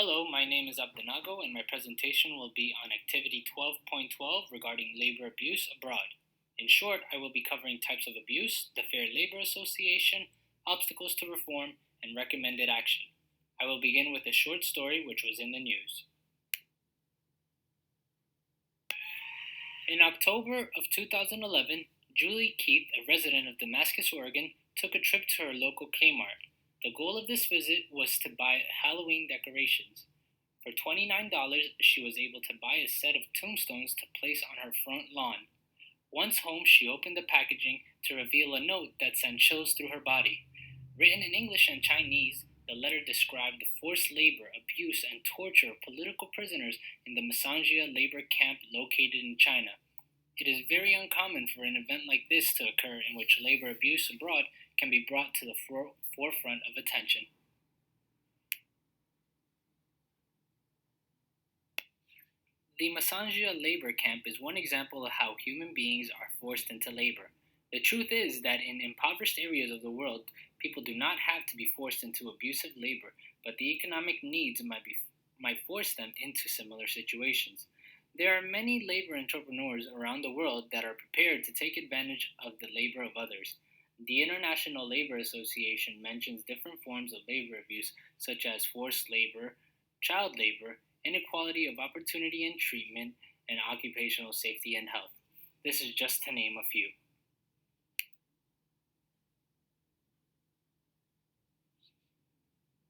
Hello, my name is Abdenago, and my presentation will be on Activity 12.12 regarding labor abuse abroad. In short, I will be covering types of abuse, the Fair Labor Association, obstacles to reform, and recommended action. I will begin with a short story which was in the news. In October of 2011, Julie Keith, a resident of Damascus, Oregon, took a trip to her local Kmart. The goal of this visit was to buy Halloween decorations. For $29, she was able to buy a set of tombstones to place on her front lawn. Once home, she opened the packaging to reveal a note that sent chills through her body. Written in English and Chinese, the letter described the forced labor, abuse, and torture of political prisoners in the Masanjia labor camp located in China. It is very uncommon for an event like this to occur in which labor abuse abroad can be brought to the forefront of attention. The Masanjia labor camp is one example of how human beings are forced into labor. The truth is that in impoverished areas of the world, people do not have to be forced into abusive labor, but the economic needs might force them into similar situations. There are many labor entrepreneurs around the world that are prepared to take advantage of the labor of others. The International Labor Association mentions different forms of labor abuse, such as forced labor, child labor, inequality of opportunity and treatment, and occupational safety and health. This is just to name a few.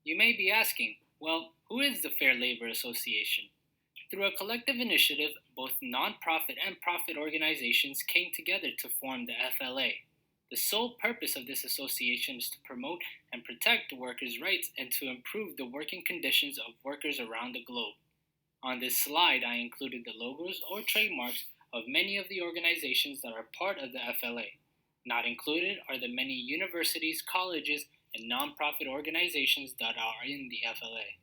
You may be asking, well, who is the Fair Labor Association? Through a collective initiative, both nonprofit and profit organizations came together to form the FLA. The sole purpose of this association is to promote and protect workers' rights and to improve the working conditions of workers around the globe. On this slide, I included the logos or trademarks of many of the organizations that are part of the FLA. Not included are the many universities, colleges, and nonprofit organizations that are in the FLA.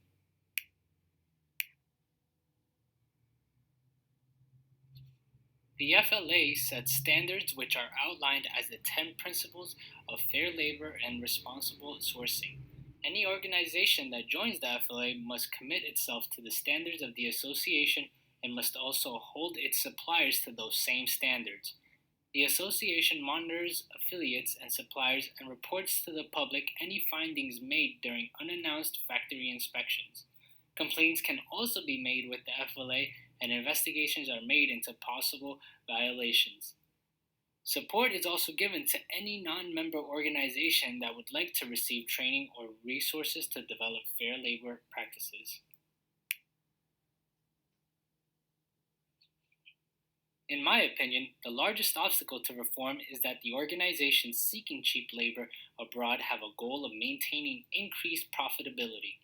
The FLA sets standards which are outlined as the 10 principles of fair labor and responsible sourcing. Any organization that joins the FLA must commit itself to the standards of the association and must also hold its suppliers to those same standards. The association monitors affiliates and suppliers and reports to the public any findings made during unannounced factory inspections. Complaints can also be made with the FLA and investigations are made into possible violations. Support is also given to any non-member organization that would like to receive training or resources to develop fair labor practices. In my opinion, the largest obstacle to reform is that the organizations seeking cheap labor abroad have a goal of maintaining increased profitability.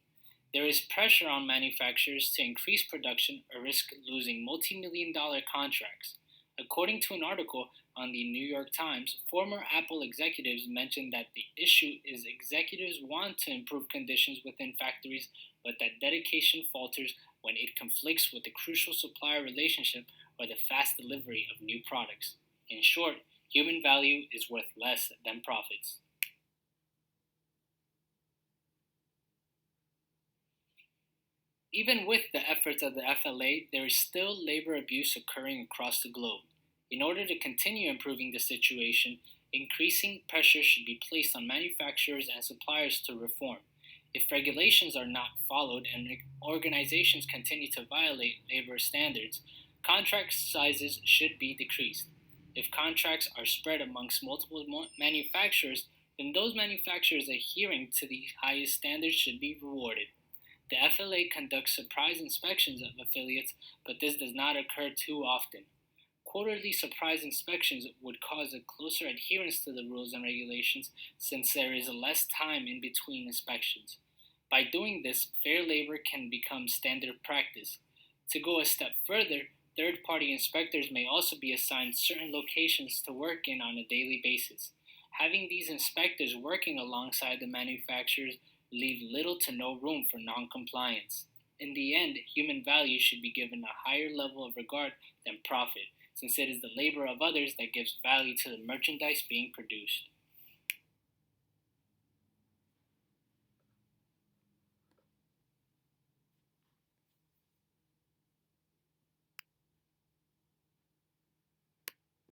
There is pressure on manufacturers to increase production or risk losing multi-million-dollar contracts. According to an article on the New York Times, former Apple executives mentioned that the issue is executives want to improve conditions within factories, but that dedication falters when it conflicts with the crucial supplier relationship or the fast delivery of new products. In short, human value is worth less than profits. Even with the efforts of the FLA, there is still labor abuse occurring across the globe. In order to continue improving the situation, increasing pressure should be placed on manufacturers and suppliers to reform. If regulations are not followed and organizations continue to violate labor standards, contract sizes should be decreased. If contracts are spread amongst multiple manufacturers, then those manufacturers adhering to the highest standards should be rewarded. The FLA conducts surprise inspections of affiliates, but this does not occur too often. Quarterly surprise inspections would cause a closer adherence to the rules and regulations since there is less time in between inspections. By doing this, fair labor can become standard practice. To go a step further, third-party inspectors may also be assigned certain locations to work in on a daily basis. Having these inspectors working alongside the manufacturers leave little to no room for non-compliance. In the end, human value should be given a higher level of regard than profit, since it is the labor of others that gives value to the merchandise being produced.